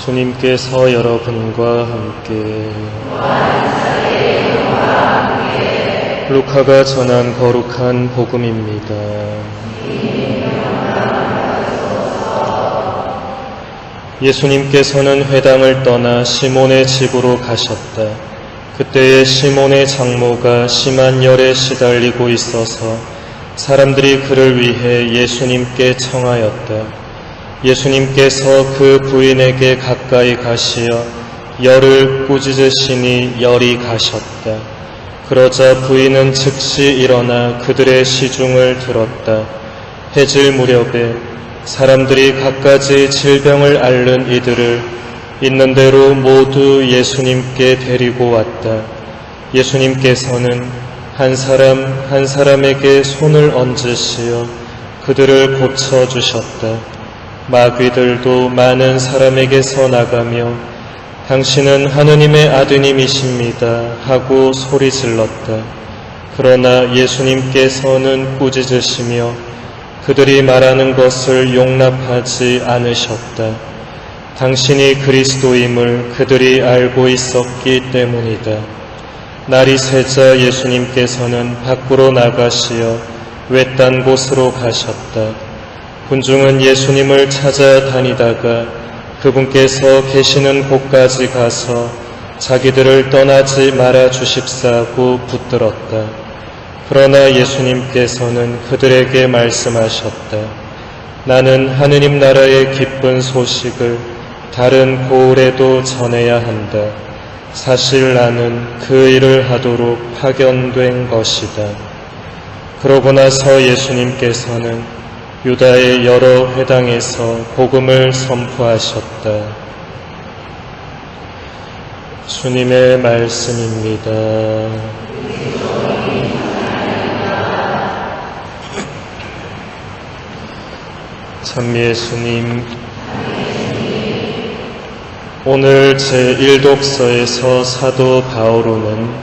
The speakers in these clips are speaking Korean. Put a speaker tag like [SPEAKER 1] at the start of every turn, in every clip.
[SPEAKER 1] 주님께서 여러분과 함께 루카가 전한 거룩한 복음입니다. 예수님께서는 회당을 떠나 시몬의 집으로 가셨다. 그때에 시몬의 장모가 심한 열에 시달리고 있어서 사람들이 그를 위해 예수님께 청하였다. 예수님께서 그 부인에게 가까이 가시어 열을 꾸짖으시니 열이 가셨다. 그러자 부인은 즉시 일어나 그들의 시중을 들었다. 해질 무렵에 사람들이 갖가지 질병을 앓는 이들을 있는 대로 모두 예수님께 데리고 왔다. 예수님께서는 한 사람 한 사람에게 손을 얹으시어 그들을 고쳐주셨다. 마귀들도 많은 사람에게서 나가며 당신은 하느님의 아드님이십니다 하고 소리 질렀다. 그러나 예수님께서는 꾸짖으시며 그들이 말하는 것을 용납하지 않으셨다. 당신이 그리스도임을 그들이 알고 있었기 때문이다. 날이 새자 예수님께서는 밖으로 나가시어 외딴 곳으로 가셨다. 군중은 예수님을 찾아다니다가 그분께서 계시는 곳까지 가서 자기들을 떠나지 말아 주십사고 붙들었다. 그러나 예수님께서는 그들에게 말씀하셨다. 나는 하느님 나라의 기쁜 소식을 다른 고을에도 전해야 한다. 사실 나는 그 일을 하도록 파견된 것이다. 그러고 나서 예수님께서는 유다의 여러 회당에서 복음을 선포하셨다. 주님의 말씀입니다. 참 예수님, 오늘 제1독서에서 사도 바오로는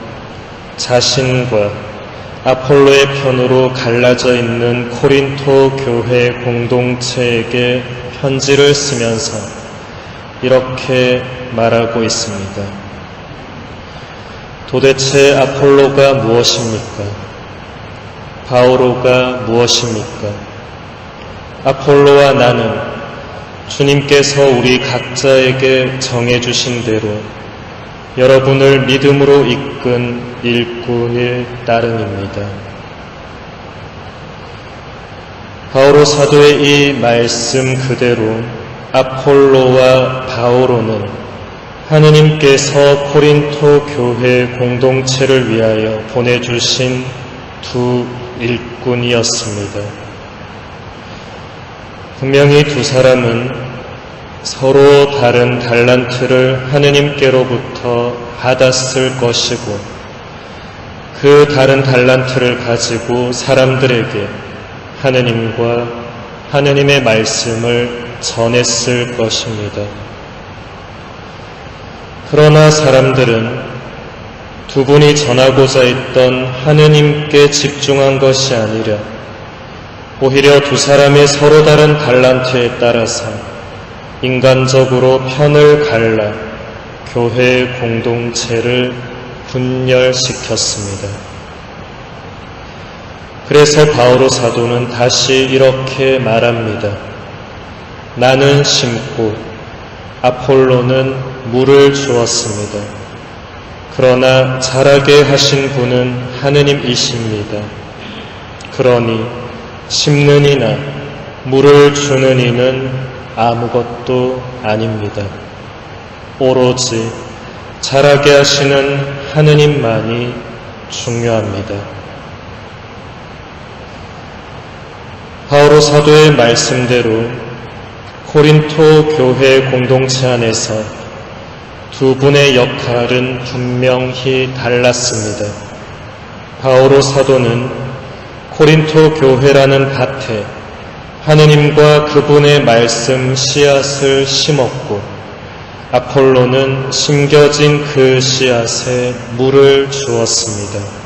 [SPEAKER 1] 자신과 아폴로의 편으로 갈라져 있는 코린토 교회 공동체에게 편지를 쓰면서 이렇게 말하고 있습니다. 도대체 아폴로가 무엇입니까? 바오로가 무엇입니까? 아폴로와 나는 주님께서 우리 각자에게 정해주신 대로 여러분을 믿음으로 이끈 일꾼일 따름입니다. 바오로 사도의 이 말씀 그대로 아폴로와 바오로는 하느님께서 코린토 교회 공동체를 위하여 보내주신 두 일꾼이었습니다. 분명히 두 사람은 서로 다른 달란트를 하느님께로부터 받았을 것이고 그 다른 달란트를 가지고 사람들에게 하느님과 하느님의 말씀을 전했을 것입니다. 그러나 사람들은 두 분이 전하고자 했던 하느님께 집중한 것이 아니라 오히려 두 사람의 서로 다른 달란트에 따라서 인간적으로 편을 갈라 교회 공동체를 분열시켰습니다. 그래서 바오로 사도는 다시 이렇게 말합니다. 나는 심고 아폴로는 물을 주었습니다. 그러나 자라게 하신 분은 하느님이십니다. 그러니 심는 이나 물을 주는 이는 아무것도 아닙니다. 오로지 자라게 하시는 하느님만이 중요합니다. 바오로 사도의 말씀대로 코린토 교회 공동체 안에서 두 분의 역할은 분명히 달랐습니다. 바오로 사도는 코린토 교회라는 밭에 하느님과 그분의 말씀 씨앗을 심었고 아폴로는 심겨진 그 씨앗에 물을 주었습니다.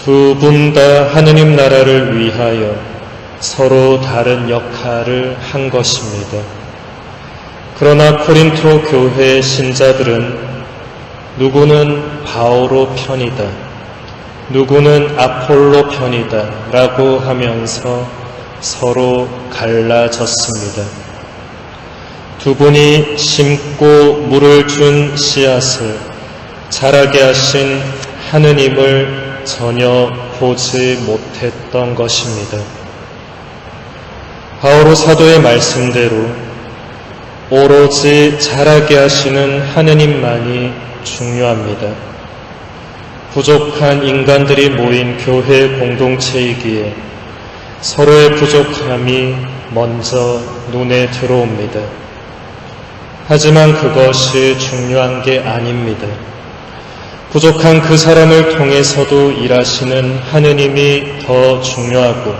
[SPEAKER 1] 두 분 다 하느님 나라를 위하여 서로 다른 역할을 한 것입니다. 그러나 코린토 교회 신자들은 누구는 바오로 편이다, 누구는 아폴로 편이다 라고 하면서 서로 갈라졌습니다. 두 분이 심고 물을 준 씨앗을 자라게 하신 하느님을 전혀 보지 못했던 것입니다. 바오로 사도의 말씀대로 오로지 자라게 하시는 하느님만이 중요합니다. 부족한 인간들이 모인 교회 공동체이기에 서로의 부족함이 먼저 눈에 들어옵니다. 하지만 그것이 중요한 게 아닙니다. 부족한 그 사람을 통해서도 일하시는 하느님이 더 중요하고,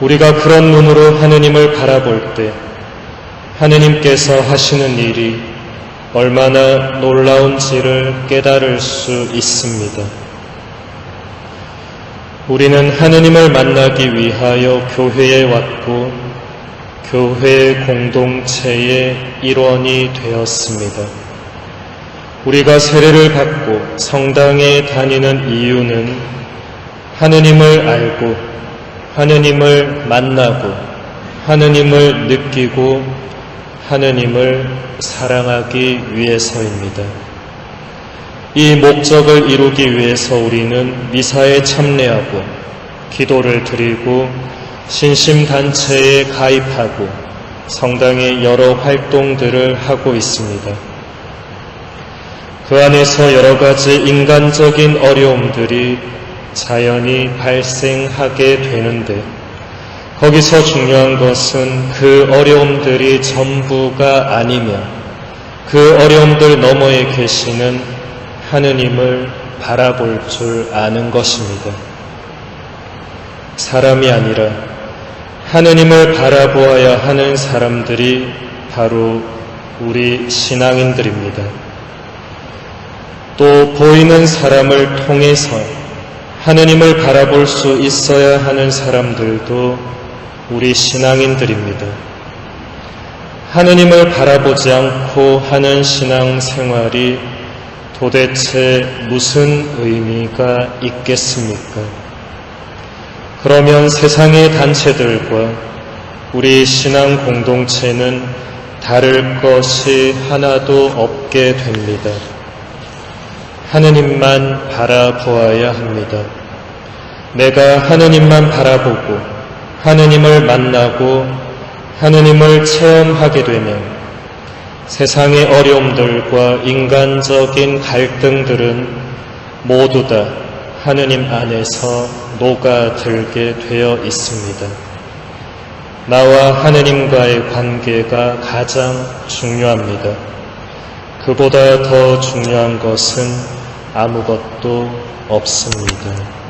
[SPEAKER 1] 우리가 그런 눈으로 하느님을 바라볼 때 하느님께서 하시는 일이 얼마나 놀라운지를 깨달을 수 있습니다. 우리는 하느님을 만나기 위하여 교회에 왔고 교회 공동체의 일원이 되었습니다. 우리가 세례를 받고 성당에 다니는 이유는 하느님을 알고 하느님을 만나고 하느님을 느끼고 하느님을 사랑하기 위해서입니다. 이 목적을 이루기 위해서 우리는 미사에 참여하고 기도를 드리고 신심단체에 가입하고 성당의 여러 활동들을 하고 있습니다. 그 안에서 여러 가지 인간적인 어려움들이 자연히 발생하게 되는데, 거기서 중요한 것은 그 어려움들이 전부가 아니며 그 어려움들 너머에 계시는 하느님을 바라볼 줄 아는 것입니다. 사람이 아니라 하느님을 바라보아야 하는 사람들이 바로 우리 신앙인들입니다. 또 보이는 사람을 통해서 하느님을 바라볼 수 있어야 하는 사람들도 우리 신앙인들입니다. 하느님을 바라보지 않고 하는 신앙생활이 도대체 무슨 의미가 있겠습니까? 그러면 세상의 단체들과 우리 신앙 공동체는 다를 것이 하나도 없게 됩니다. 하느님만 바라보아야 합니다. 내가 하느님만 바라보고 하느님을 만나고 하느님을 체험하게 되면 세상의 어려움들과 인간적인 갈등들은 모두 다 하느님 안에서 녹아들게 되어 있습니다. 나와 하느님과의 관계가 가장 중요합니다. 그보다 더 중요한 것은 아무것도 없습니다.